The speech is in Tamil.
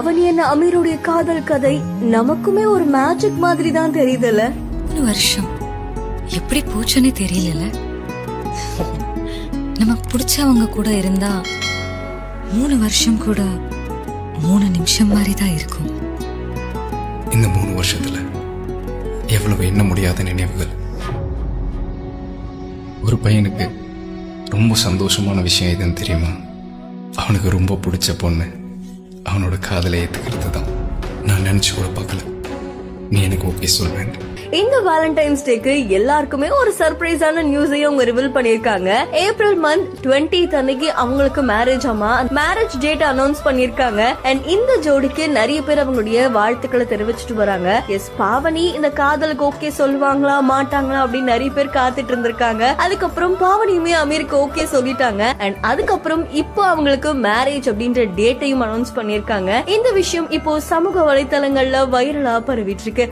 அவனி என்ன அமீருடைய காதல் கதை நமக்குமே ஒரு மேஜிக் மாதிரி தான் தெரியுதுல்ல. 3 வருஷம் எப்படி போச்சுன்னு தெரியல. நமக்கு பிடிச்சவங்க கூட இருந்தா 3 வருஷம் கூட 3 நிமிஷம் மாதிரி தான் இருக்கும். இந்த 3 வருஷத்துல எவ்வளவு எண்ண முடியாத நினைவுகள். ஒரு பையனுக்கு ரொம்ப சந்தோஷமான விஷயம் எதுன்னு தெரியுமா? அவனுக்கு ரொம்ப பிடிச்ச பொண்ணு அவனோட காதலை ஏத்துக்கிறது தான். நான் நினைச்சு கூட பார்க்கல நீ எனக்கு ஓகே சொல்வேன். இந்த வேலண்டைன்ஸ் டேக்கு எல்லாருக்குமே ஒரு சர்ப்ரைஸான நியூஸையும் அவங்க ரிவீல் பண்ணிருக்காங்க. ஏப்ரல் மந்த் 20th அன்னைக்கு அவங்களுக்கு மேரேஜ் மேரேஜ் டேட் அனௌன்ஸ் பண்ணிருக்காங்க. அண்ட் இந்த ஜோடிக்கு நிறைய பேர் அவங்களுடைய வாழ்த்துக்களை தெரிவிச்சிட்டு வராங்க. எஸ், பாவனி இந்த காதலுக்கு ஓகே சொல்லுவாங்களா மாட்டாங்களா அப்படின்னு நிறைய பேர் காத்துட்டு இருந்திருக்காங்க. அதுக்கப்புறம் பாவனியுமே அமீருக்கு ஓகே சொல்லிட்டாங்க. அண்ட் அதுக்கப்புறம் இப்போ அவங்களுக்கு மேரேஜ் அப்படின்ற டேட்டையும் அனௌன்ஸ் பண்ணிருக்காங்க. இந்த விஷயம் இப்போ சமூக வலைத்தளங்கள்ல வைரலா பரவிட்டு இருக்கு.